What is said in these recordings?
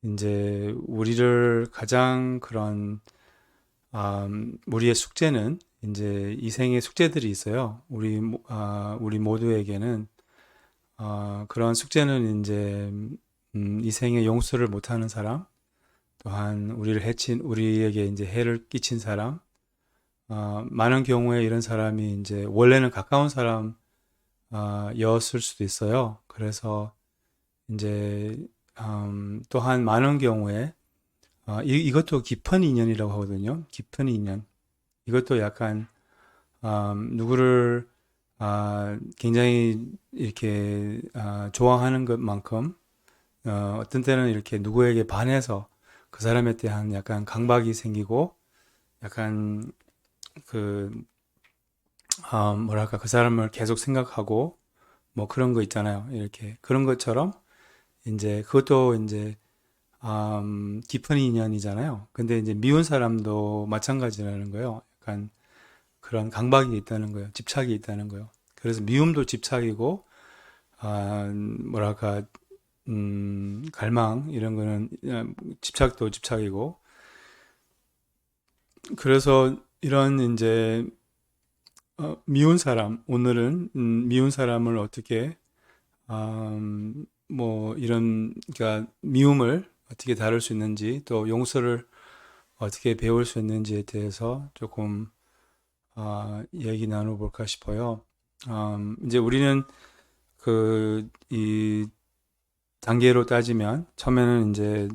이제 우리를 가장 우리의 숙제는 이제 이 생의 숙제들이 있어요. 우리 모두에게는 그런 숙제는 이제 이 생에 용서를 못하는 사람, 또한 우리에게 이제 해를 끼친 사람, 많은 경우에 이런 사람이 이제 원래는 가까운 였을 수도 있어요. 그래서 이제 또한 많은 경우에 이것도 깊은 인연이라고 하거든요. 깊은 인연. 이것도 약간 누구를 굉장히 이렇게 좋아하는 것만큼 어떤 때는 이렇게 누구에게 반해서 그 사람에 대한 약간 강박이 생기고 약간 그 뭐랄까 그 사람을 계속 생각하고 뭐 그런 거 있잖아요. 이렇게 그런 것처럼 이제 그것도 이제 깊은 인연이잖아요. 근데 이제 미운 사람도 마찬가지라는 거예요. 약간 그런 강박이 있다는 거예요. 집착이 있다는 거예요. 그래서 미움도 집착이고, 뭐랄까, 갈망, 이런 거는 집착도 집착이고, 그래서 이런 이제, 미운 사람, 오늘은, 미운 사람을 어떻게, 뭐, 그러니까 미움을 어떻게 다룰 수 있는지, 또 용서를 어떻게 배울 수 있는지에 대해서 조금, 얘기 나눠볼까 싶어요. 이제 우리는 이 단계로 따지면, 처음에는 이제,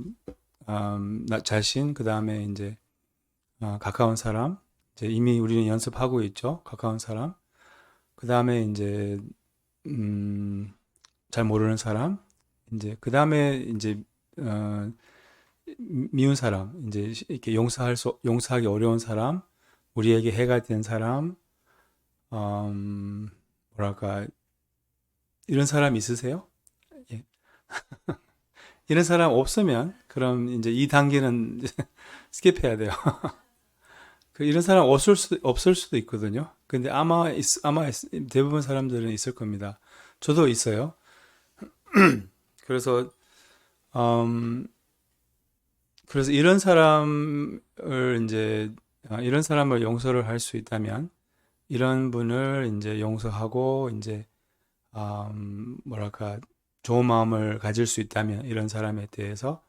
나 자신, 그 다음에 이제, 가까운 사람, 이제 이미 우리는 연습하고 있죠. 가까운 사람. 그 다음에 이제, 음, 잘 모르는 사람, 이제, 그 다음에 이제, 어, 미운 사람, 이제 이렇게 용서하기 어려운 사람, 우리에게 해가 된 사람, 음, 뭐랄까, 이런 사람 있으세요? 예. 이런 사람 없으면 그럼 이제 이 단계는 스킵해야 돼요. 이런 사람 없을 수도 있거든요. 근데 대부분 사람들은 있을 겁니다. 저도 있어요. 그래서 음, 그래서 이런 사람을 용서를 할 수 있다면 이런 분을 이제 용서하고 이제 뭐랄까 좋은 마음을 가질 수 있다면 이런 사람에 대해서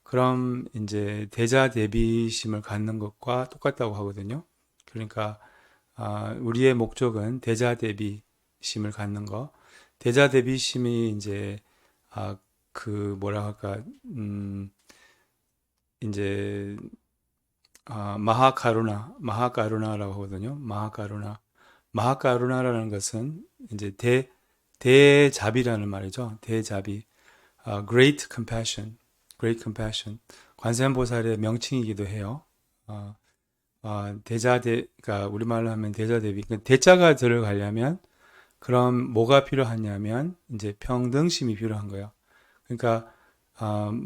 그럼 이제 대자 대비심을 갖는 것과 똑같다고 하거든요. 그러니까 우리의 목적은 대자 대비심을 갖는 거. 대자 대비심이 이제 뭐라 할까 이제 마하카루나라고 하거든요. 마하카루나라는 것은 이제 대자비라는 말이죠. 대자비. Great compassion. Great compassion. 관세음보살의 명칭이기도 해요. 어, 그러니까 우리말로 하면 대자대비. 그러니까 대자가 들어가려면 그럼 뭐가 필요하냐면 이제 평등심이 필요한 거예요. 그러니까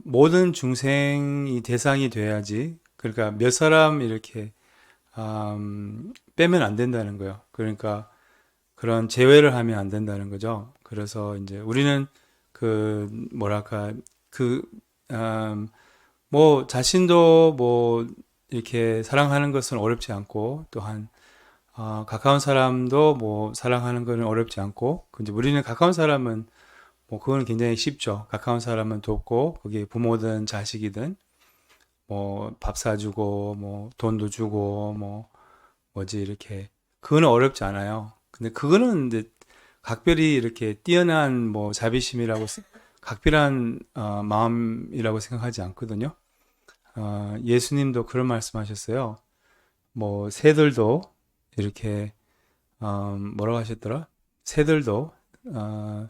모든 중생이 대상이 돼야지. 그러니까 몇 사람 이렇게 빼면 안 된다는 거예요. 그러니까 그런 제외를 하면 안 된다는 거죠. 그래서 이제 우리는 뭐랄까 그 뭐 자신도 뭐 이렇게 사랑하는 것은 어렵지 않고 또한 가까운 사람도 뭐 사랑하는 것은 어렵지 않고 근데 우리는 가까운 사람은 뭐 그거는 굉장히 쉽죠. 가까운 사람은 돕고 그게 부모든 자식이든 뭐 밥 사주고 뭐 돈도 주고 뭐 뭐지 이렇게 그거는 어렵지 않아요. 근데 그거는 이제 각별히 이렇게 뛰어난 뭐 각별한 마음이라고 생각하지 않거든요. 예수님도 그런 말씀하셨어요. 뭐 새들도 이렇게 뭐라고 하셨더라? 새들도 어,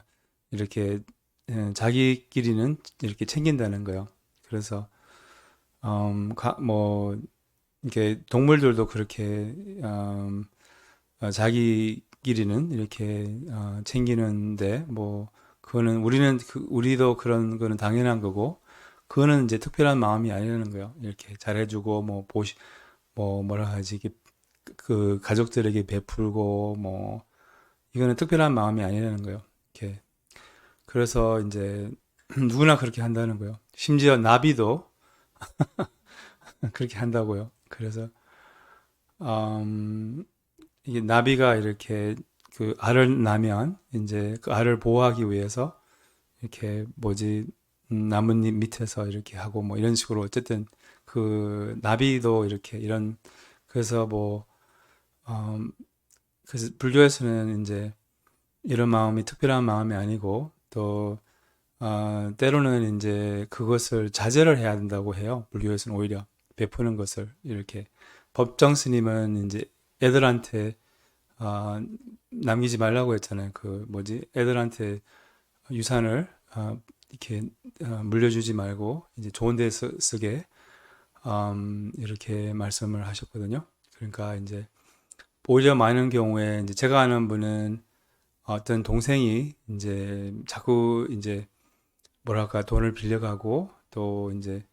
이렇게 자기끼리는 이렇게 챙긴다는 거예요. 그래서 뭐 이렇게 동물들도 그렇게 자기끼리는 이렇게 챙기는데 뭐 그거는 우리도 그런 거는 당연한 거고 그거는 이제 특별한 마음이 아니라는 거예요. 이렇게 잘해주고 뭐 뭐라 하지 그 가족들에게 베풀고 뭐 이거는 특별한 마음이 아니라는 거예요. 이렇게 그래서 이제 누구나 그렇게 한다는 거예요. 심지어 나비도 그렇게 한다고요. 그래서 음, 이게 나비가 이렇게 그 알을 낳으면 이제 그 알을 보호하기 위해서 이렇게 뭐지 나뭇잎 밑에서 이렇게 하고 뭐 이런 식으로 어쨌든 그 나비도 이렇게 이런 그래서 뭐 음, 그래서 불교에서는 이제 이런 마음이 특별한 마음이 아니고 또 때로는 이제 그것을 자제를 해야 된다고 해요. 불교에서는 오히려 베푸는 것을 이렇게 법정 스님은 이제 애들한테 아, 남기지 말라고 했잖아요. 그 뭐지 애들한테 유산을 이렇게 물려주지 말고 이제 좋은 데 쓰게 이렇게 말씀을 하셨거든요. 그러니까 이제 오히려 많은 경우에 이제 제가 아는 분은 어떤 동생이 이제 자꾸 이제 뭐랄까 돈을 빌려가고 또 이제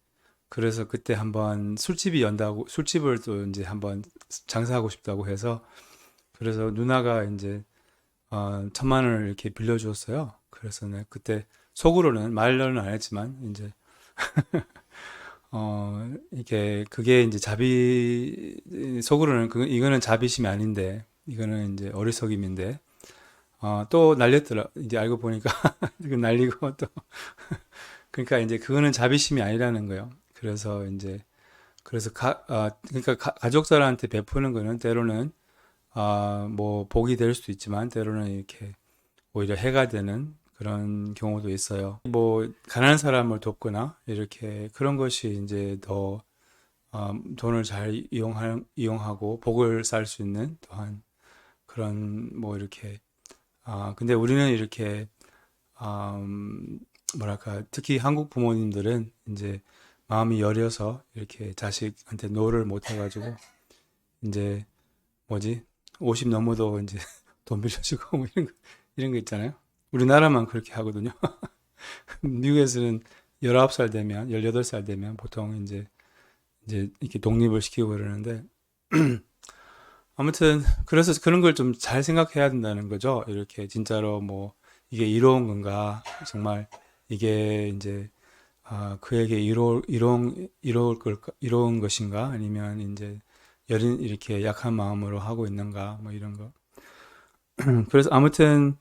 그래서 그때 한번 술집이 연다고 술집을 또 이제 한번 장사하고 싶다고 해서 그래서 누나가 이제 1,000만 원을 이렇게 빌려주었어요. 그래서 내 그때 속으로는 말로는 안 했지만 이제 이게 그게 이제 자비 속으로는 이거는 자비심이 아닌데 이거는 이제 어리석임인데 또 날렸더라. 이제 알고 보니까 이거 날리고 또 그러니까 이제 그거는 자비심이 아니라는 거예요. 그래서 이제 그래서 그러니까 가족들한테 베푸는 거는 때로는 뭐 복이 될 수도 있지만 때로는 이렇게 오히려 해가 되는 그런 경우도 있어요. 뭐 가난한 사람을 돕거나 이렇게 그런 것이 이제 더 돈을 잘 이용하고 복을 쌓을 수 있는 또한 그런 뭐 이렇게 근데 우리는 이렇게 뭐랄까 특히 한국 부모님들은 이제 마음이 여려서 이렇게 자식한테 노를 못 해가지고 이제 뭐지 50 넘어도 이제 돈 빌려주고 뭐 이런 거 있잖아요. 우리나라만 그렇게 하거든요. 미국에서는 19살 되면 18살 되면 보통 이제 이렇게 독립을 시키고 그러는데 아무튼 그래서 그런 걸 좀 잘 생각해야 된다는 거죠. 이렇게 진짜로 뭐 이게 이로운 건가 정말 이게 이제 그에게 이로운 것인가 아니면 이제 여린 이렇게 약한 마음으로 하고 있는가 뭐 이런 거. 그래서 아무튼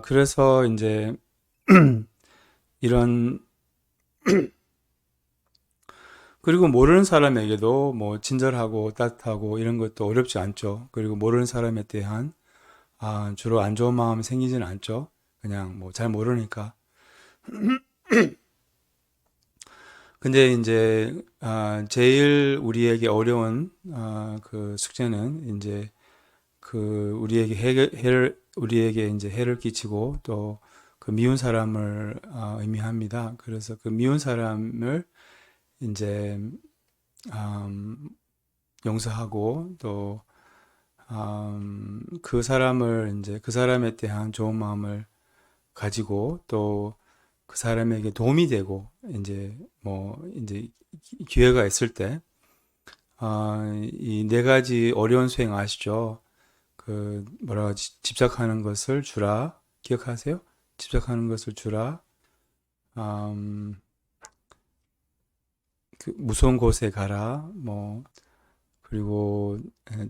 그래서 이제 이런 그리고 모르는 사람에게도 뭐 친절하고 따뜻하고 이런 것도 어렵지 않죠. 그리고 모르는 사람에 대한 주로 안 좋은 마음이 생기지는 않죠. 그냥 뭐 잘 모르니까. 근데 이제 제일 우리에게 어려운 그 숙제는 이제 그 우리에게 이제 해를 끼치고 또 그 미운 사람을 의미합니다. 그래서 그 미운 사람을 이제 음, 용서하고 또 그 사람을 이제 그 사람에 대한 좋은 마음을 가지고 또 그 사람에게 도움이 되고 이제 뭐 이제 기회가 있을 때 이 네 가지 어려운 수행 아시죠? 그 뭐라 하지? 집착하는 것을 주라. 기억하세요? 집착하는 것을 주라. 음, 그 무서운 곳에 가라. 뭐 그리고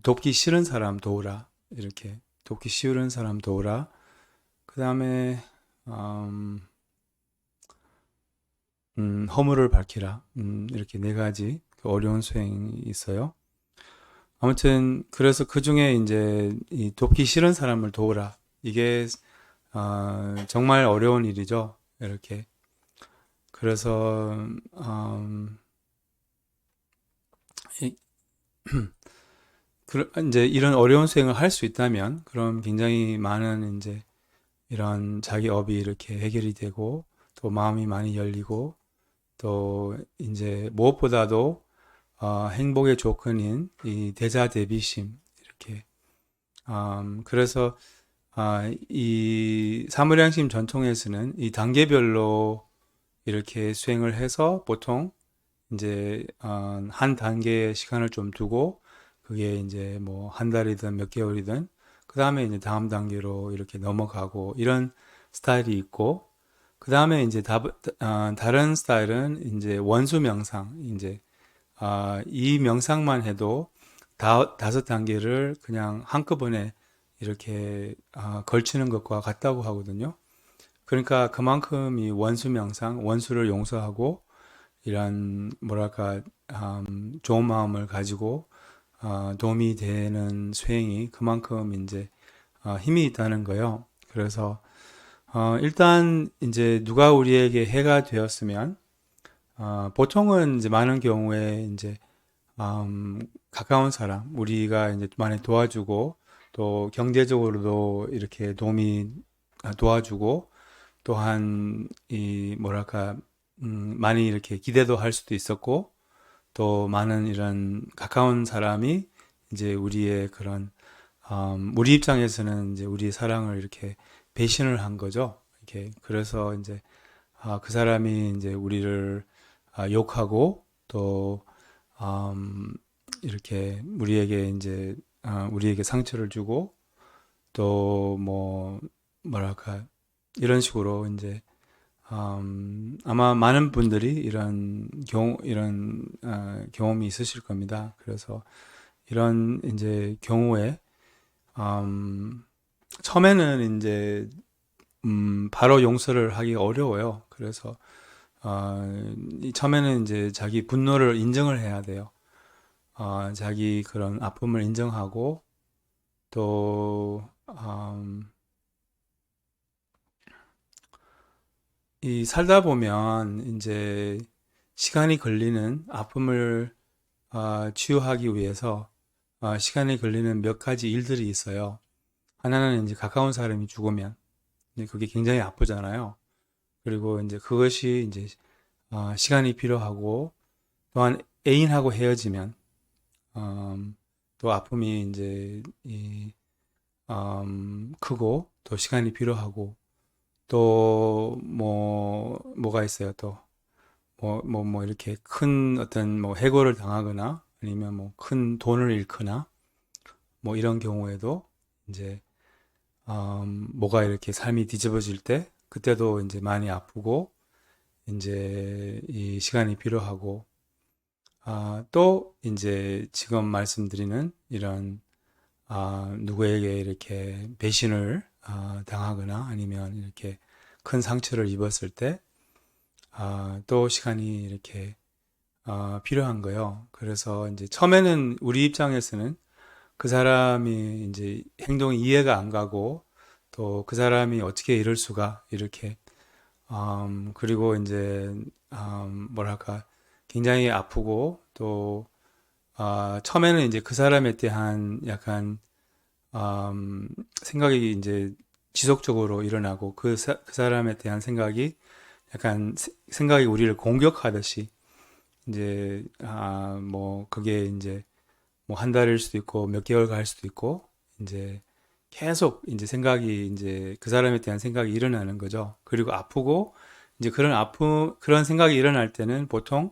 돕기 싫은 사람 도우라. 이렇게 돕기 싫은 사람 도우라. 그 다음에 음, 허물을 밝히라. 이렇게 네 가지 그 어려운 수행이 있어요. 아무튼 그래서 그 중에 이제 이 돕기 싫은 사람을 도우라. 이게 정말 어려운 일이죠. 이렇게 그래서 이- 이제 이런 어려운 수행을 할 수 있다면 그럼 굉장히 많은 이제 이런 자기 업이 이렇게 해결이 되고 또 마음이 많이 열리고 또 이제 무엇보다도 행복의 조건인 이 대자대비심 이렇게 그래서 이 사무량심 전통에서는 이 단계별로 이렇게 수행을 해서 보통 이제 한 단계의 시간을 좀 두고 그게 이제 뭐 한 달이든 몇 개월이든 그 다음에 이제 다음 단계로 이렇게 넘어가고 이런 스타일이 있고 그 다음에 이제 다른 스타일은 이제 원수 명상. 이제 이 명상만 해도 다섯 단계를 그냥 한꺼번에 이렇게 걸치는 것과 같다고 하거든요. 그러니까 그만큼 이 원수 명상, 원수를 용서하고 이런 뭐랄까 좋은 마음을 가지고 도움이 되는 수행이 그만큼 이제 힘이 있다는 거예요. 그래서 일단 이제 누가 우리에게 해가 되었으면 보통은 이제 많은 경우에 이제 가까운 사람, 우리가 이제 많이 도와주고 또 경제적으로도 이렇게 도움이 도와주고 또한 이 뭐랄까 많이 이렇게 기대도 할 수도 있었고 또 많은 이런 가까운 사람이 이제 우리의 그런 우리 입장에서는 이제 우리의 사랑을 이렇게 배신을 한 거죠. 이렇게 그래서 이제 그 사람이 이제 우리를 욕하고 또 이렇게 우리에게 이제 우리에게 상처를 주고 또 뭐 뭐랄까 이런 식으로 이제 아마 많은 분들이 이런 경험이 있으실 겁니다. 그래서 이런 이제 경우에 음, 처음에는 이제 바로 용서를 하기 어려워요. 그래서 처음에는 이제 자기 분노를 인정을 해야 돼요. 자기 그런 아픔을 인정하고 또 이 살다 보면 이제 시간이 걸리는 아픔을 치유하기 위해서 시간이 걸리는 몇 가지 일들이 있어요. 하나는 이제 가까운 사람이 죽으면 이제 그게 굉장히 아프잖아요. 그리고 이제 그것이 이제 시간이 필요하고 또한 애인하고 헤어지면 또 아픔이 이제 크고 또 시간이 필요하고 또 뭐가 있어요 또 이렇게 큰 어떤 뭐 해고를 당하거나 아니면 뭐 큰 돈을 잃거나 뭐 이런 경우에도 이제 뭐가 이렇게 삶이 뒤집어질 때 그때도 이제 많이 아프고 이제 이 시간이 필요하고 또 이제 지금 말씀드리는 이런 누구에게 이렇게 배신을 당하거나 아니면 이렇게 큰 상처를 입었을 때 또 시간이 이렇게 필요한 거예요. 그래서 이제 처음에는 우리 입장에서는 그 사람이 이제 행동이 이해가 안 가고 또 그 사람이 어떻게 이럴 수가 이렇게 그리고 이제 뭐랄까 굉장히 아프고 또 처음에는 이제 그 사람에 대한 약간 생각이 이제 지속적으로 일어나고 그 사람에 대한 생각이 약간 생각이 우리를 공격하듯이 이제 뭐 그게 이제 뭐 한 달일 수도 있고 몇 개월 갈 수도 있고 이제 계속 이제 생각이 이제 그 사람에 대한 생각이 일어나는 거죠. 그리고 아프고 이제 그런 생각이 일어날 때는 보통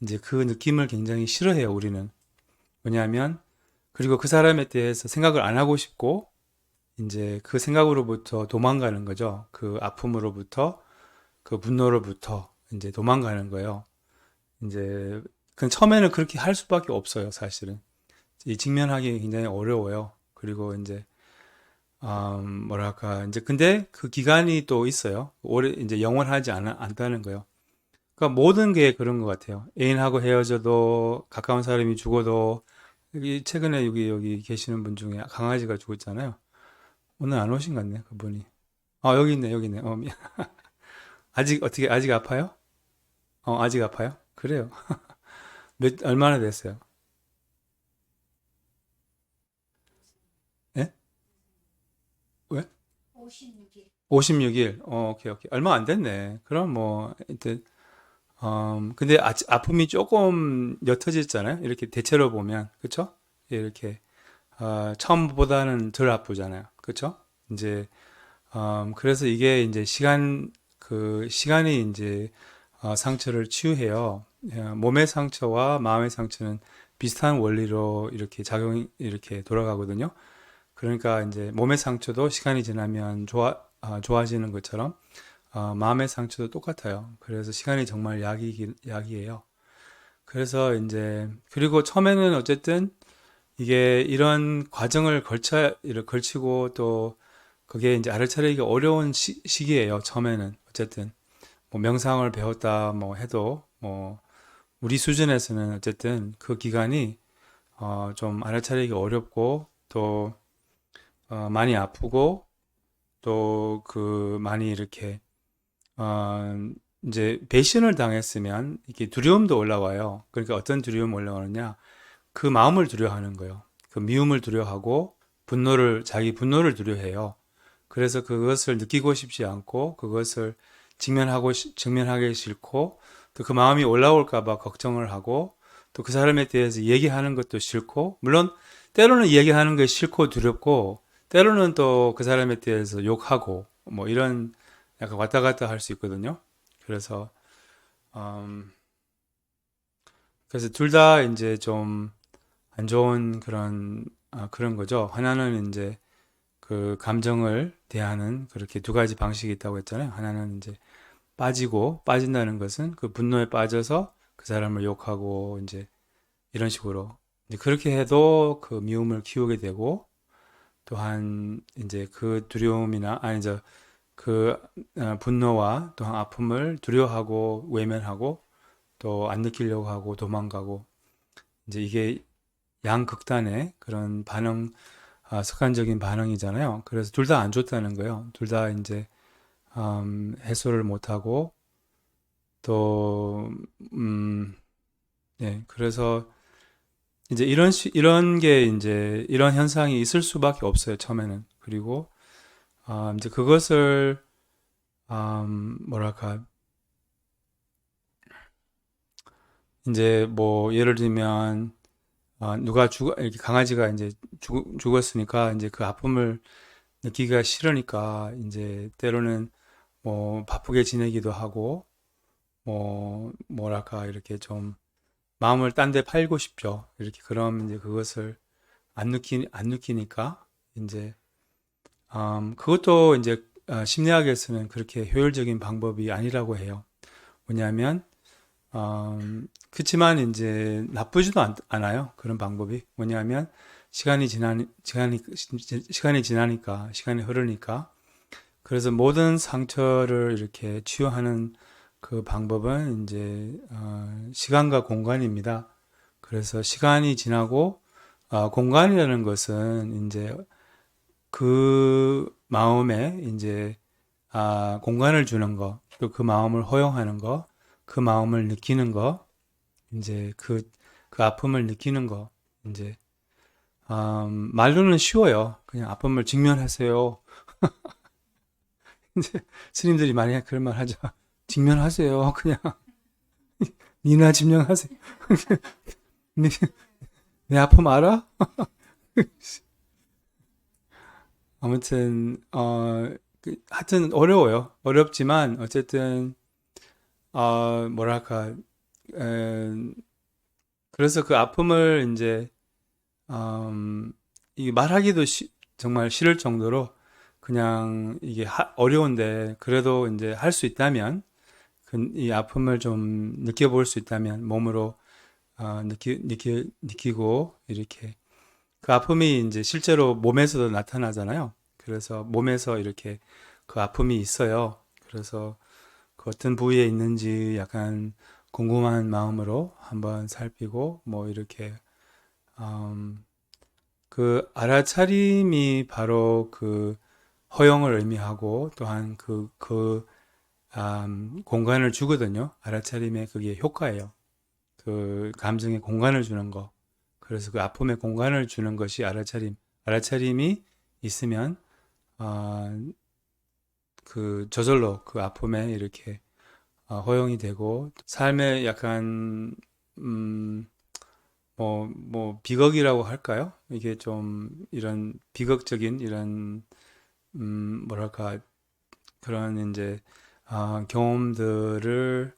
이제 그 느낌을 굉장히 싫어해요, 우리는. 왜냐하면 그리고 그 사람에 대해서 생각을 안 하고 싶고 이제 그 생각으로부터 도망가는 거죠. 그 아픔으로부터 그 분노로부터 이제 도망가는 거예요. 이제 그 처음에는 그렇게 할 수밖에 없어요, 사실은. 이 직면하기 굉장히 어려워요. 그리고 이제 뭐랄까 이제 근데 그 기간이 또 있어요. 오래 이제 영원하지 않다는 거예요. 그러니까 모든 게 그런 것 같아요. 애인하고 헤어져도 가까운 사람이 죽어도 여기 최근에 여기 계시는 분 중에 강아지가 죽었잖아요. 오늘 안 오신 것 같네, 그분이. 여기 있네. 아직 아파요? 아직 아파요? 그래요. 얼마나 됐어요? 예? 왜? 56일. 오케이, 오케이. 얼마 안 됐네. 그럼 뭐, 하여튼, 근데 아픔이 조금 옅어졌잖아요. 이렇게 대체로 보면. 그쵸? 이렇게, 처음보다는 덜 아프잖아요. 그쵸? 이제, 그래서 이게 이제 시간이 이제, 상처를 치유해요. 몸의 상처와 마음의 상처는 비슷한 원리로 이렇게 이렇게 돌아가거든요. 그러니까 이제 몸의 상처도 시간이 지나면 좋아지는 것처럼 마음의 상처도 똑같아요. 그래서 시간이 정말 약이에요. 그래서 이제, 그리고 처음에는 어쨌든 이게 이런 과정을 걸치고 또 그게 이제 알아차리기 어려운 시기예요. 처음에는. 어쨌든. 뭐 명상을 배웠다 뭐 해도 뭐 우리 수준에서는 어쨌든 그 기간이 좀 알아차리기 어렵고 또 많이 아프고 또 그 많이 이렇게 어, 이제 배신을 당했으면 이게 두려움도 올라와요. 그러니까 어떤 두려움 올라오느냐? 그 마음을 두려워하는 거예요. 그 미움을 두려워하고 자기 분노를 두려워해요. 그래서 그것을 느끼고 싶지 않고 그것을 직면하기 싫고 또 그 마음이 올라올까 봐 걱정을 하고 또 그 사람에 대해서 얘기하는 것도 싫고 물론 때로는 얘기하는 게 싫고 두렵고 때로는 또 그 사람에 대해서 욕하고 뭐 이런 약간 왔다 갔다 할 수 있거든요. 그래서 음, 그래서 둘 다 이제 좀 안 좋은 그런 거죠. 하나는 이제 그 감정을 대하는 그렇게 두 가지 방식이 있다고 했잖아요. 하나는 이제 빠진다는 것은 그 분노에 빠져서 그 사람을 욕하고 이제 이런 식으로 이제 그렇게 해도 그 미움을 키우게 되고 또한 이제 그 두려움이나 아니 그 분노와 또한 아픔을 두려워하고 외면하고 또 안 느끼려고 하고 도망가고 이제 이게 양극단의 그런 습관적인 반응이잖아요. 그래서 둘 다 안 좋다는 거예요. 둘 다 이제 해소를 못하고 또 예, 그래서 이제 이런 게 이제 이런 현상이 있을 수밖에 없어요. 처음에는. 그리고 이제 그것을 뭐랄까 이제 뭐 예를 들면 이렇게 강아지가 이제 죽었으니까 이제 그 아픔을 느끼기가 싫으니까 이제 때로는 뭐 바쁘게 지내기도 하고 뭐 뭐랄까 이렇게 좀 마음을 딴데 팔고 싶죠. 이렇게 그럼 이제 그것을 안 느끼니까 이제 그것도 이제 심리학에서는 그렇게 효율적인 방법이 아니라고 해요. 뭐냐면 그렇지만 이제 나쁘지도 않아요. 그런 방법이 뭐냐면 시간이 지나니까 시간이 흐르니까 그래서 모든 상처를 이렇게 치유하는 그 방법은 이제 시간과 공간입니다. 그래서 시간이 지나고 공간이라는 것은 이제 그 마음에 이제 공간을 주는 거, 또 그 마음을 허용하는 거, 그 마음을 느끼는 거, 이제 그 아픔을 느끼는 거, 이제 말로는 쉬워요. 그냥 아픔을 직면하세요. 이제 스님들이 많이 그런 말 하죠. 직면하세요. 그냥 니나 직면하세요. 내, 내 아픔 알아? 아무튼 하여튼 어려워요. 어렵지만 어쨌든 뭐랄까 에, 그래서 그 아픔을 이제 이게 말하기도 정말 싫을 정도로 그냥 이게 어려운데 그래도 이제 할 수 있다면 이 아픔을 좀 느껴볼 수 있다면 몸으로 느끼고 이렇게 그 아픔이 이제 실제로 몸에서도 나타나잖아요. 그래서 몸에서 이렇게 그 아픔이 있어요. 그래서 그 어떤 부위에 있는지 약간 궁금한 마음으로 한번 살피고 뭐 이렇게 음, 그 알아차림이 바로 그 허용을 의미하고 또한 공간을 주거든요. 알아차림의 그게 효과예요. 그 감정에 공간을 주는 거. 그래서 그 아픔에 공간을 주는 것이 알아차림. 알아차림이 있으면 아, 그 저절로 그 아픔에 이렇게 허용이 되고 삶에 약간 음, 뭐 비극이라고 할까요? 이게 좀 이런 비극적인 이런 뭐랄까 그런 이제 경험들을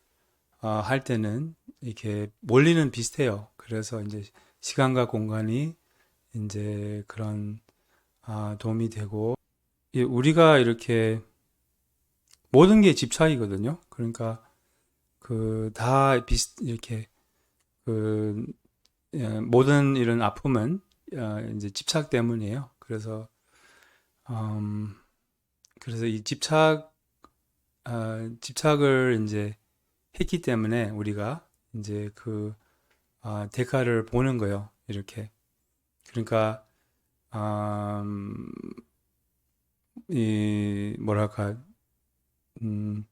할 때는 이렇게 원리는 비슷해요. 그래서 이제 시간과 공간이 이제 그런 도움이 되고 우리가 이렇게 모든 게 집착이거든요. 그러니까 그 다 이렇게 그 모든 이런 아픔은 이제 집착 때문이에요. 음, 그래서 이 집착을 이제 했기 때문에 우리가 이제 대가를 보는 거예요. 이렇게. 그러니까, 음, 뭐랄까, 음,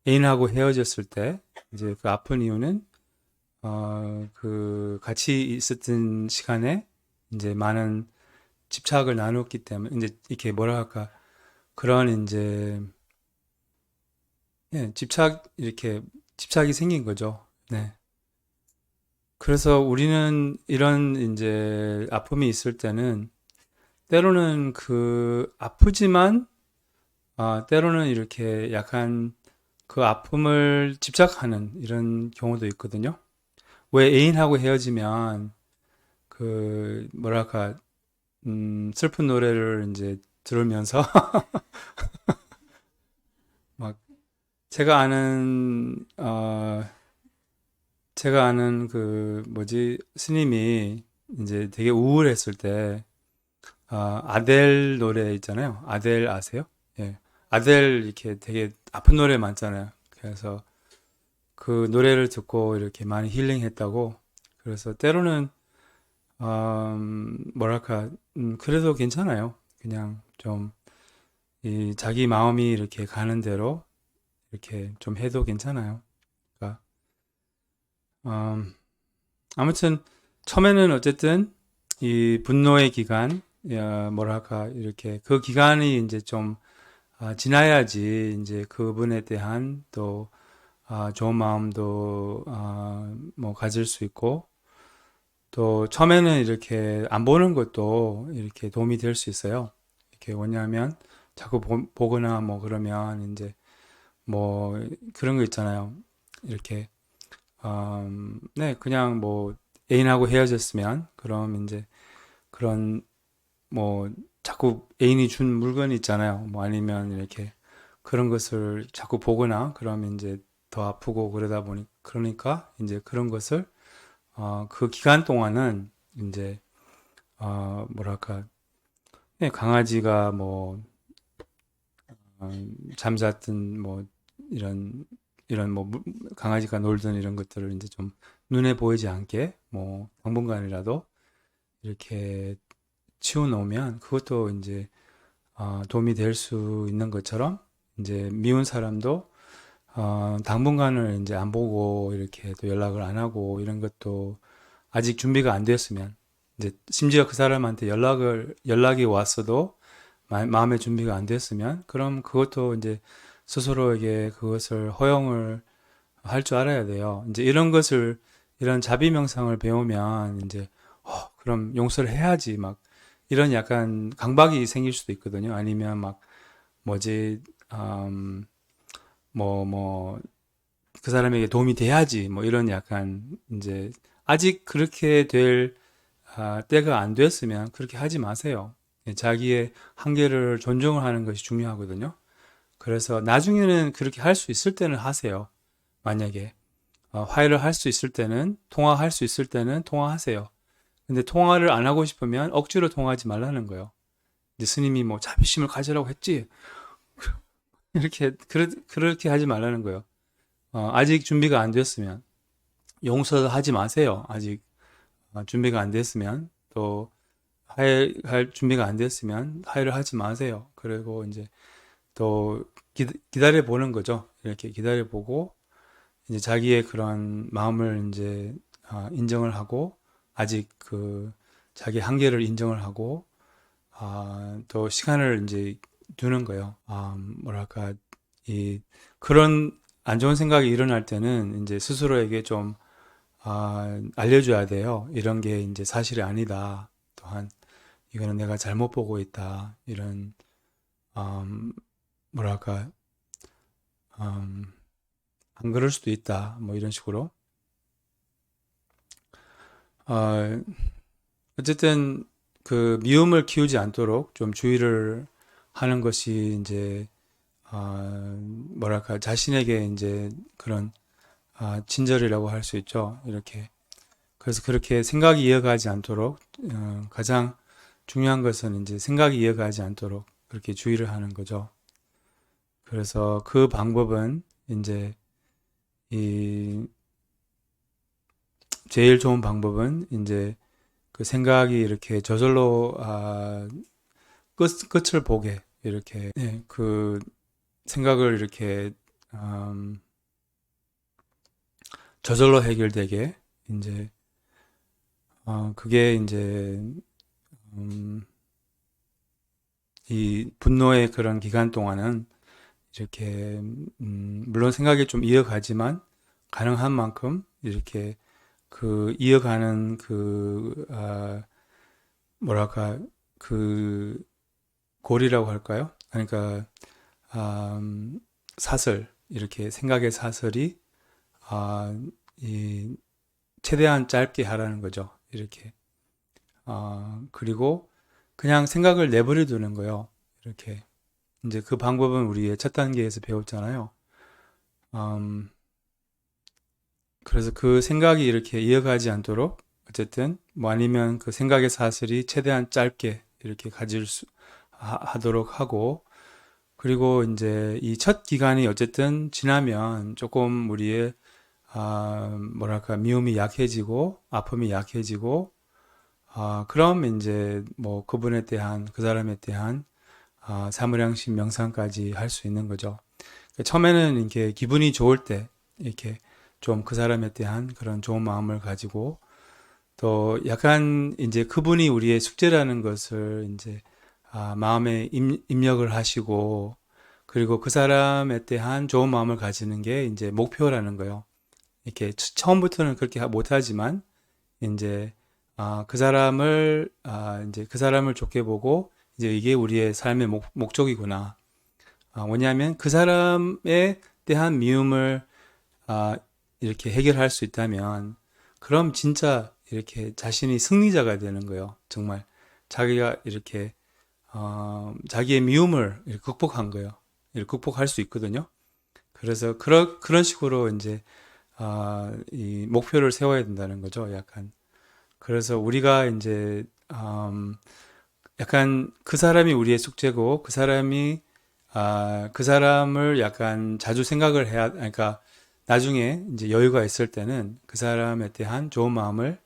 애인하고 헤어졌을 때, 이제 그 아픈 이유는, 같이 있었던 시간에 이제 많은 집착을 나눴기 때문에, 이제 이렇게 뭐랄까, 그런 이제, 예, 집착이 생긴 거죠. 네. 그래서 우리는 이런 이제 아픔이 있을 때는 때로는 아프지만 때로는 이렇게 약간 그 아픔을 집착하는 이런 경우도 있거든요. 왜 애인하고 헤어지면 뭐랄까 슬픈 노래를 이제 들으면서 막 제가 아는 스님이 이제 되게 우울했을 때 아델 노래 있잖아요. 아델 아세요? 예. 아델 이렇게 되게 아픈 노래 많잖아요. 그래서 그 노래를 듣고 이렇게 많이 힐링했다고. 그래서 때로는 뭐랄까 그래도 괜찮아요. 그냥 좀 이 자기 마음이 이렇게 가는 대로 이렇게 좀 해도 괜찮아요. 그러니까 음, 아무튼 처음에는 어쨌든 이 분노의 기간, 뭐랄까 이렇게 그 기간이 이제 좀 지나야지 이제 그분에 대한 또 좋은 마음도 뭐 가질 수 있고 또 처음에는 이렇게 안 보는 것도 이렇게 도움이 될 수 있어요. 이렇게 왜냐하면 자꾸 보거나 뭐 그러면 이제 뭐 그런 거 있잖아요. 이렇게 네 그냥 뭐 애인하고 헤어졌으면 그럼 이제 그런 뭐 자꾸 애인이 준 물건 있잖아요. 뭐 아니면 이렇게 그런 것을 자꾸 보거나 그러면 이제 더 아프고 그러다 보니 그러니까 이제 그런 것을 그 기간 동안은 이제 뭐랄까 예, 강아지가 뭐 잠잤든 뭐 이런 뭐 강아지가 놀던 이런 것들을 이제 좀 눈에 보이지 않게 뭐 당분간이라도 이렇게 치워 놓으면 그것도 이제 도움이 될 수 있는 것처럼 이제 미운 사람도 당분간을 이제 안 보고 이렇게 또 연락을 안 하고 이런 것도 아직 준비가 안 됐으면 이제 심지어 그 사람한테 연락이 왔어도 마음의 준비가 안 됐으면 그럼 그것도 이제 스스로에게 그것을 허용을 할 줄 알아야 돼요. 이제 이런 자비 명상을 배우면 이제 그럼 용서를 해야지 막 이런 약간 강박이 생길 수도 있거든요. 아니면 막 뭐지 음, 뭐 그 사람에게 도움이 돼야지 뭐 이런 약간 이제 아직 그렇게 될 때가 안 됐으면 그렇게 하지 마세요. 예, 자기의 한계를 존중을 하는 것이 중요하거든요. 그래서 나중에는 그렇게 할 수 있을 때는 하세요. 만약에 화해를 할 수 있을 때는 통화할 수 있을 때는 통화하세요. 근데 통화를 안 하고 싶으면 억지로 통화하지 말라는 거예요. 이제 스님이 뭐 자비심을 가지라고 했지. 그렇게 하지 말라는 거예요. 아직 준비가 안 됐으면 용서하지 마세요. 아직 준비가 안 됐으면 또 화해할 준비가 안 됐으면 화해를 하지 마세요. 그리고 이제 또 기다려 보는 거죠. 이렇게 기다려 보고 이제 자기의 그런 마음을 이제 인정을 하고 아직 자기 한계를 인정을 하고 또 시간을 이제 두는 거예요. 뭐랄까 이 그런 안 좋은 생각이 일어날 때는 이제 스스로에게 좀 알려줘야 돼요. 이런 게 이제 사실이 아니다. 또한 이거는 내가 잘못 보고 있다. 이런 음, 뭐랄까 음, 안 그럴 수도 있다. 뭐 이런 식으로 어, 어쨌든 그 미움을 키우지 않도록 좀 주의를 하는 것이 이제 뭐랄까, 자신에게 이제 그런, 친절이라고 할 수 있죠. 이렇게. 그래서 그렇게 생각이 이어가지 않도록, 가장 중요한 것은 이제 생각이 이어가지 않도록 그렇게 주의를 하는 거죠. 그래서 그 방법은 이제 이 제일 좋은 방법은 이제 그 생각이 이렇게 저절로 끝을 보게 이렇게 그 생각을 이렇게 음, 저절로 해결되게 이제 그게 이제 음, 이 분노의 그런 기간 동안은 이렇게 물론 생각이 좀 이어가지만 가능한 만큼 이렇게 그 이어가는 뭐랄까 그 골이라고 할까요? 그러니까 사슬 이렇게 생각의 사슬이 아, 이 최대한 짧게 하라는 거죠. 이렇게 그리고 그냥 생각을 내버려 두는 거예요. 이렇게 이제 그 방법은 우리의 첫 단계에서 배웠잖아요. 음, 그래서 그 생각이 이렇게 이어가지 않도록 어쨌든 뭐 아니면 그 생각의 사슬이 최대한 짧게 이렇게 하도록 하고 그리고 이제 이 첫 기간이 어쨌든 지나면 조금 우리의 뭐랄까 미움이 약해지고 아픔이 약해지고 그럼 이제 뭐 그분에 대한 그 사람에 대한 사무량심 명상까지 할 수 있는 거죠. 처음에는 이렇게 기분이 좋을 때 이렇게 좀 그 사람에 대한 그런 좋은 마음을 가지고 또 약간 이제 그분이 우리의 숙제라는 것을 이제 마음에 입력을 하시고 그리고 그 사람에 대한 좋은 마음을 가지는 게 이제 목표라는 거예요. 이렇게 처음부터는 그렇게 못하지만 이제 그 사람을 이제 그 사람을 좋게 보고 이제 이게 우리의 삶의 목적이구나. 뭐냐면 그 사람에 대한 미움을 아, 이렇게 해결할 수 있다면 그럼 진짜 이렇게 자신이 승리자가 되는 거예요. 정말 자기가 이렇게 자기의 미움을 이렇게 극복한 거예요. 이렇게 극복할 수 있거든요. 그래서 그런 식으로 이제 이 목표를 세워야 된다는 거죠. 약간 그래서 우리가 이제 약간 그 사람이 우리의 숙제고 그 사람이 그 사람을 약간 자주 생각을 해야 그러니까 나중에 이제 여유가 있을 때는 그 사람에 대한 좋은 마음을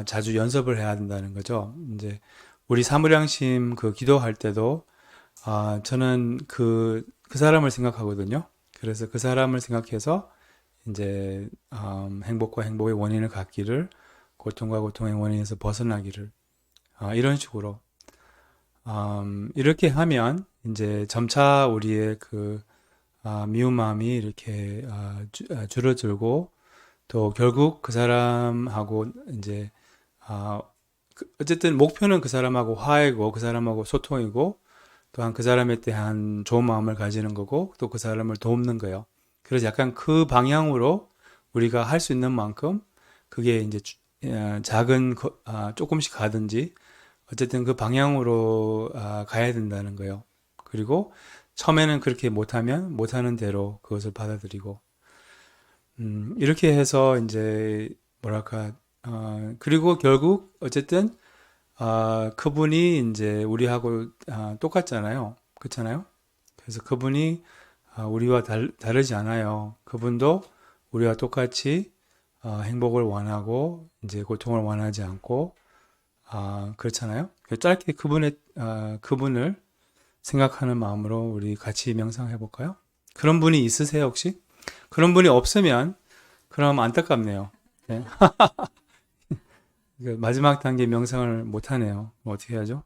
자주 연습을 해야 된다는 거죠. 이제 우리 사무량심 그 기도할 때도 저는 그 사람을 생각하거든요. 그래서 그 사람을 생각해서 이제 행복과 행복의 원인을 갖기를 고통과 고통의 원인에서 벗어나기를 이런 식으로 이렇게 하면 이제 점차 우리의 미운 마음이 이렇게 줄어들고 또 결국 그 사람하고 이제 어쨌든 목표는 그 사람하고 화해고 그 사람하고 소통이고 또한 그 사람에 대한 좋은 마음을 가지는 거고 또 그 사람을 돕는 거예요. 그래서 약간 그 방향으로 우리가 할 수 있는 만큼 그게 이제 작은 조금씩 가든지 어쨌든 그 방향으로 가야 된다는 거예요. 그리고 처음에는 그렇게 못하면 못하는 대로 그것을 받아들이고 이렇게 해서 이제 뭐랄까 그리고 결국 어쨌든 그분이 이제 우리하고 똑같잖아요. 그렇잖아요. 그래서 그분이 우리와 다르지 않아요. 그분도 우리와 똑같이 행복을 원하고 이제 고통을 원하지 않고 그렇잖아요. 짧게 그분을 생각하는 마음으로 우리 같이 명상해 볼까요? 그런 분이 있으세요, 혹시? 그런 분이 없으면 그럼 안타깝네요. 네. 마지막 단계 명상을 못 하네요. 어떻게 하죠?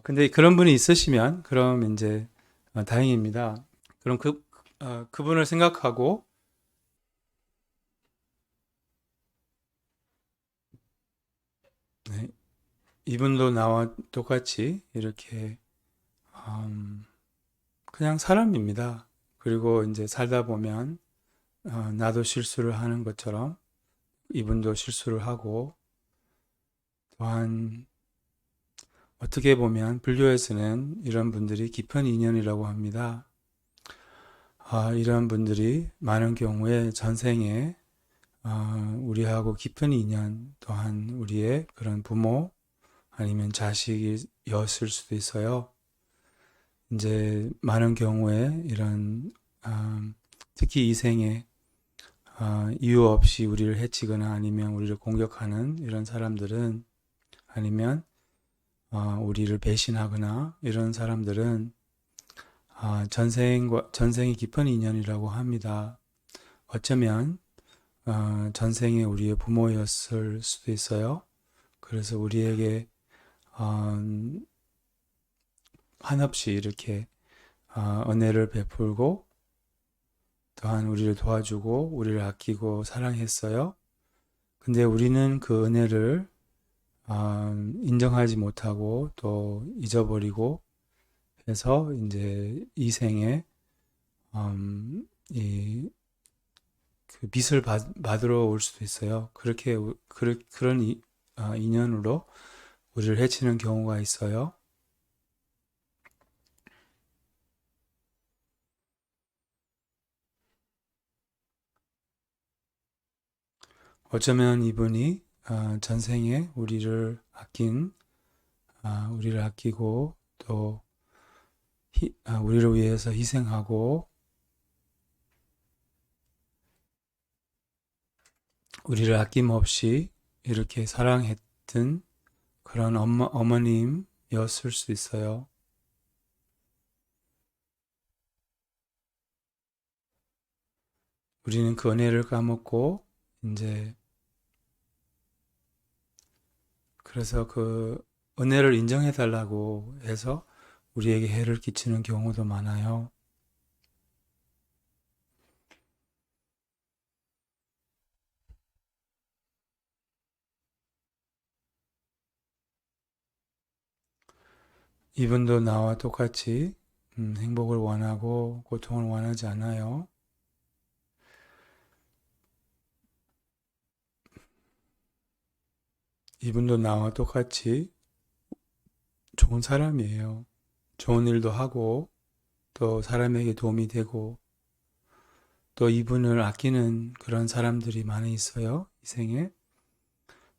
근데 그런 분이 있으시면 그럼 이제 다행입니다. 그럼 그분을 생각하고 네, 이분도 나와 똑같이 이렇게 음, 그냥 사람입니다. 그리고 이제 살다 보면 나도 실수를 하는 것처럼 이분도 실수를 하고 또한 어떻게 보면 불교에서는 이런 분들이 깊은 인연이라고 합니다. 이런 분들이 많은 경우에 전생에 우리하고 깊은 인연, 또한 우리의 그런 부모 아니면 자식이었을 수도 있어요. 이제 많은 경우에 이런 특히 이 생에 이유 없이 우리를 해치거나 아니면 우리를 공격하는 이런 사람들은 아니면 우리를 배신하거나 이런 사람들은 전생이 깊은 인연이라고 합니다. 어쩌면 전생에 우리의 부모였을 수도 있어요. 그래서 우리에게 한없이 이렇게 은혜를 베풀고 또한 우리를 도와주고 우리를 아끼고 사랑했어요. 근데 우리는 그 은혜를 인정하지 못하고 또 잊어버리고 해서 이제 이 생에 이 그 빚을 받으러 올 수도 있어요. 그런 인연으로 우리를 해치는 경우가 있어요. 어쩌면 이분이 전생에 우리를 아끼고 또 우리를 위해서 희생하고 우리를 아낌없이 이렇게 사랑했던 그런 어머님이었을 수 있어요. 우리는 그 은혜를 까먹고 이제 그래서 그 은혜를 인정해 달라고 해서 우리에게 해를 끼치는 경우도 많아요. 이분도 나와 똑같이 행복을 원하고 고통을 원하지 않아요. 이분도 나와 똑같이 좋은 사람이에요. 좋은 일도 하고 또 사람에게 도움이 되고 또 이분을 아끼는 그런 사람들이 많이 있어요. 이 생에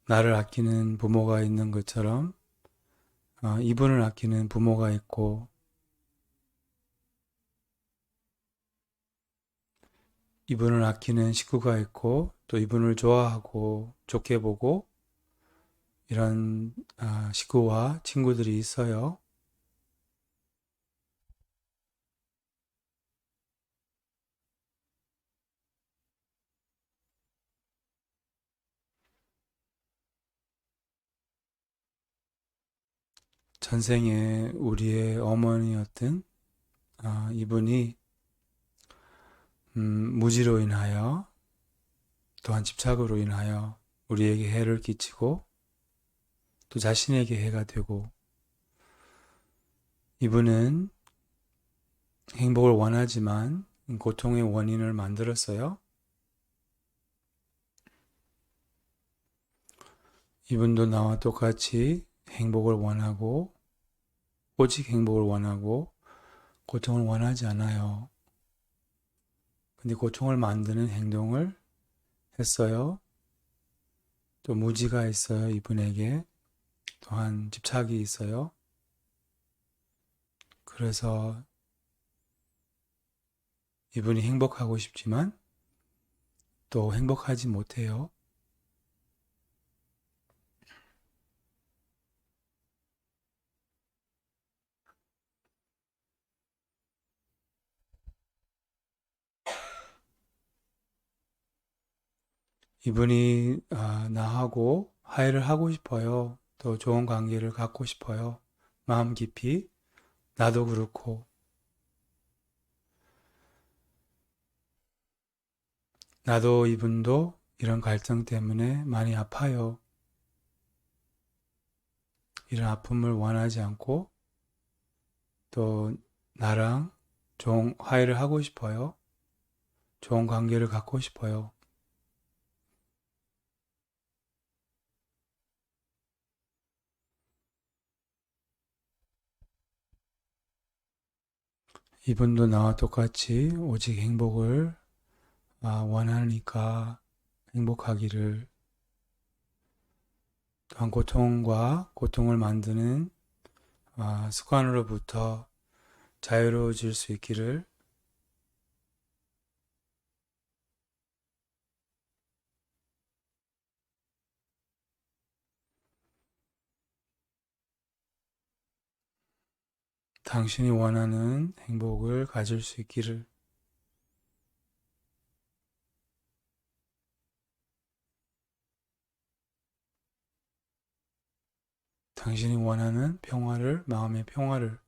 나를 아끼는 부모가 있는 것처럼 이분을 아끼는 부모가 있고 이분을 아끼는 식구가 있고 또 이분을 좋아하고 좋게 보고 이런 식구와 친구들이 있어요. 전생에 우리의 어머니였던 이분이 무지로 인하여 또한 집착으로 인하여 우리에게 해를 끼치고 또 자신에게 해가 되고 이분은 행복을 원하지만 고통의 원인을 만들었어요. 이분도 나와 똑같이 행복을 원하고 오직 행복을 원하고 고통을 원하지 않아요. 근데 고통을 만드는 행동을 했어요. 또 무지가 있어요. 이분에게 또한 집착이 있어요. 그래서 이분이 행복하고 싶지만 또 행복하지 못해요. 이분이 나하고 화해를 하고 싶어요. 또 좋은 관계를 갖고 싶어요. 마음 깊이 나도 그렇고 나도 이분도 이런 갈등 때문에 많이 아파요. 이런 아픔을 원하지 않고 또 나랑 좋은 화해를 하고 싶어요. 좋은 관계를 갖고 싶어요. 이분도 나와 똑같이 오직 행복을 원하니까 행복하기를, 또한 고통과 고통을 만드는 습관으로부터 자유로워질 수 있기를, 당신이 원하는 행복을 가질 수 있기를, 당신이 원하는 평화를, 마음의 평화를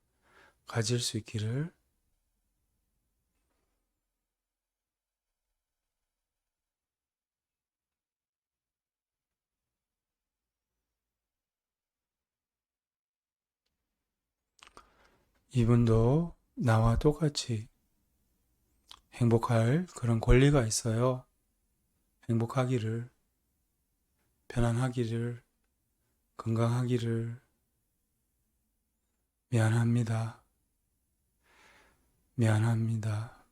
가질 수 있기를. 이분도 나와 똑같이 행복할 그런 권리가 있어요. 행복하기를, 편안하기를, 건강하기를. 미안합니다. 미안합니다.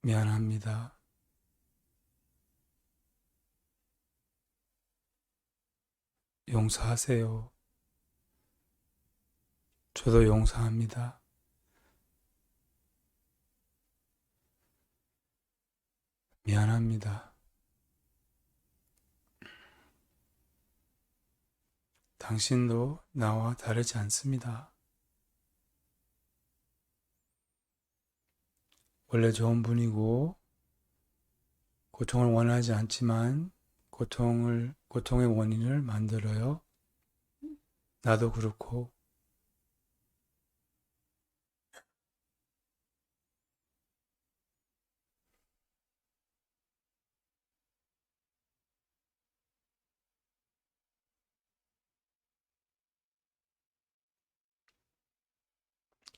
미안합니다. 용서하세요. 저도 용서합니다. 미안합니다. 당신도 나와 다르지 않습니다. 원래 좋은 분이고, 고통을 원하지 않지만, 고통의 원인을 만들어요. 나도 그렇고,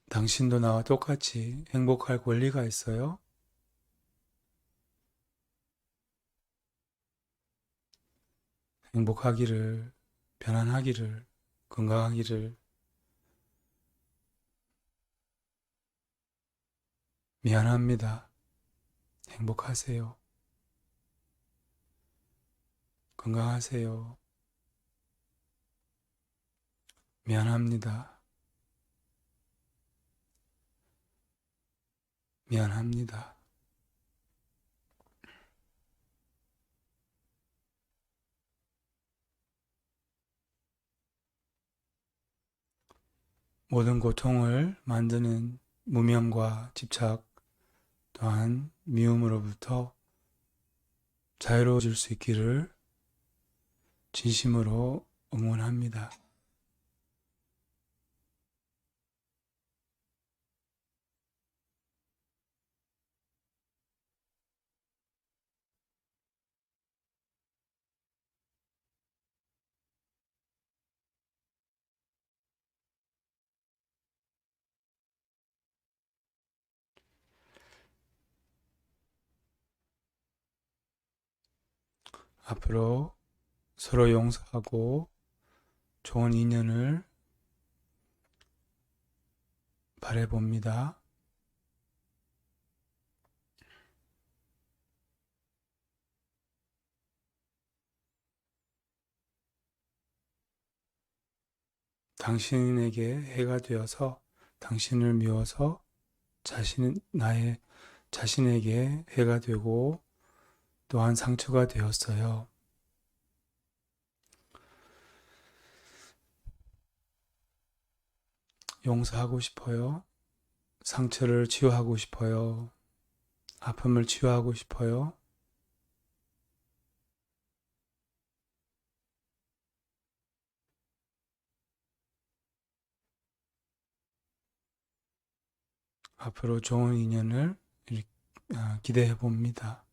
당신도 나와 똑같이 행복할 권리가 있어요. 행복하기를, 편안하기를, 건강하기를. 미안합니다. 행복하세요. 건강하세요. 미안합니다. 미안합니다. 모든 고통을 만드는 무명과 집착, 또한 미움으로부터 자유로워질 수 있기를 진심으로 응원합니다. 앞으로 서로 용서하고 좋은 인연을 바라봅니다. 당신에게 해가 되어서 당신을 미워서 나의 자신에게 해가 되고 또한 상처가 되었어요. 용서하고 싶어요. 상처를 치유하고 싶어요. 아픔을 치유하고 싶어요. 앞으로 좋은 인연을 기대해 봅니다.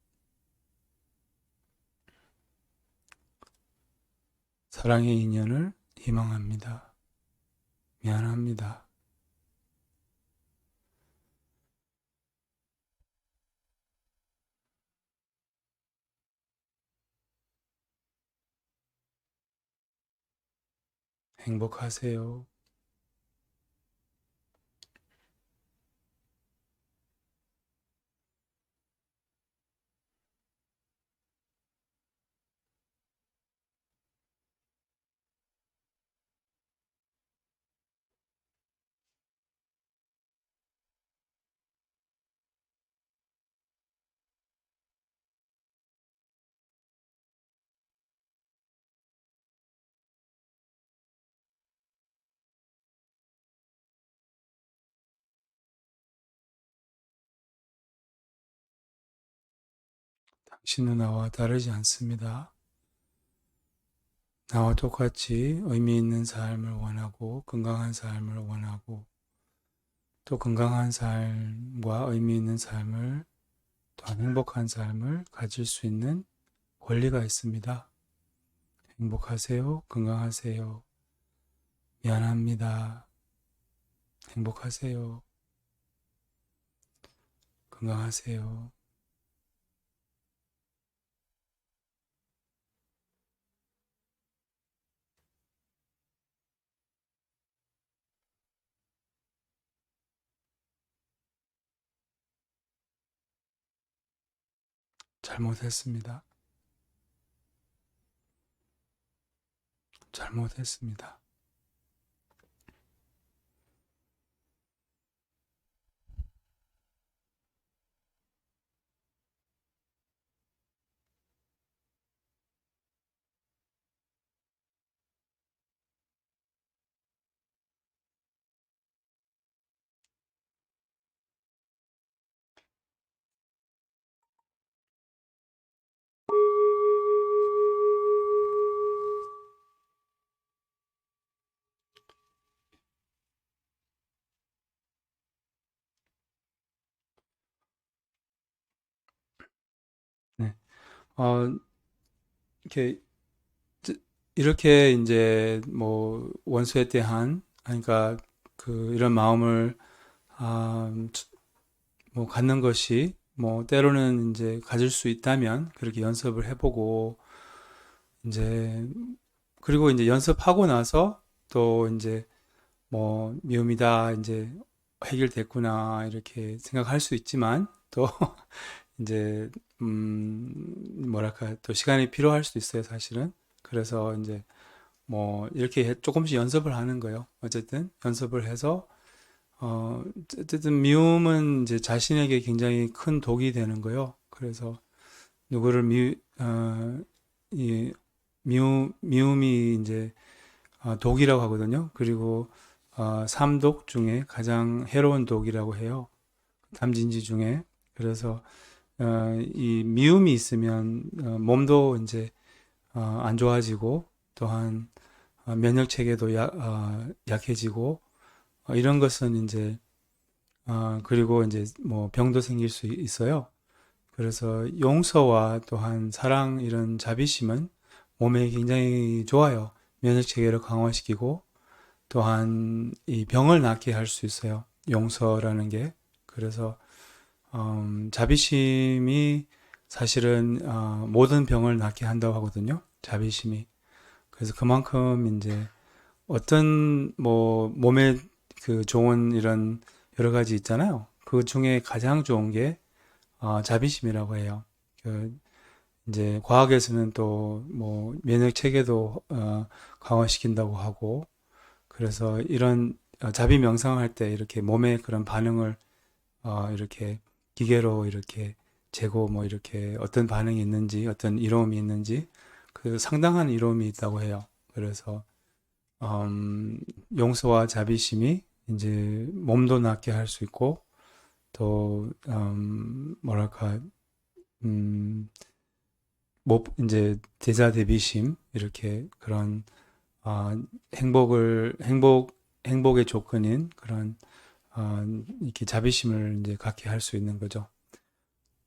사랑의 인연을 희망합니다. 미안합니다. 행복하세요. 당신은 나와 다르지 않습니다. 나와 똑같이 의미 있는 삶을 원하고 건강한 삶을 원하고 또 건강한 삶과 의미 있는 삶을 또한 행복한 삶을 가질 수 있는 권리가 있습니다. 행복하세요. 건강하세요. 미안합니다. 행복하세요. 건강하세요. 잘못했습니다. 잘못했습니다. 네. 어, 이렇게, 이렇게 이제 뭐 원수에 대한, 그러니까 그 이런 마음을, 아, 뭐 갖는 것이 뭐 때로는 이제 가질 수 있다면 그렇게 연습을 해보고 이제 그리고 이제 연습하고 나서 또 이제 뭐 미움이다 이제 해결됐구나 이렇게 생각할 수 있지만 또 이제 뭐랄까 또 시간이 필요할 수도 있어요 사실은. 그래서 이제 뭐 이렇게 조금씩 연습을 하는 거예요. 어쨌든 연습을 해서 어쨌든 미움은 이제 자신에게 굉장히 큰 독이 되는 거예요. 그래서 누구를 이 미움이 이제 독이라고 하거든요. 그리고 삼독 중에 가장 해로운 독이라고 해요. 담진지 중에. 그래서 이 미움이 있으면 몸도 이제 안 좋아지고 또한 면역 체계도 약해지고 이런 것은 이제 그리고 이제 뭐 병도 생길 수 있어요. 그래서 용서와 또한 사랑 이런 자비심은 몸에 굉장히 좋아요. 면역 체계를 강화시키고 또한 이 병을 낫게 할 수 있어요. 용서라는 게. 그래서 자비심이 사실은 모든 병을 낫게 한다고 하거든요. 자비심이. 그래서 그만큼 이제 어떤 뭐 몸에 그 좋은 이런 여러 가지 있잖아요. 그 중에 가장 좋은 게 자비심이라고 해요. 그 이제 과학에서는 또 뭐 면역 체계도 강화시킨다고 하고 그래서 이런 자비 명상할 때 이렇게 몸의 그런 반응을 이렇게 기계로 이렇게 재고 뭐 이렇게 어떤 반응이 있는지 어떤 이로움이 있는지 그 상당한 이로움이 있다고 해요. 그래서 음, 용서와 자비심이 이제 몸도 낫게 할 수 있고 또 뭐랄까 음, 뭐 이제 제자 대비심 이렇게 그런 행복의 조건인 그런 이렇게 자비심을 이제 갖게 할 수 있는 거죠.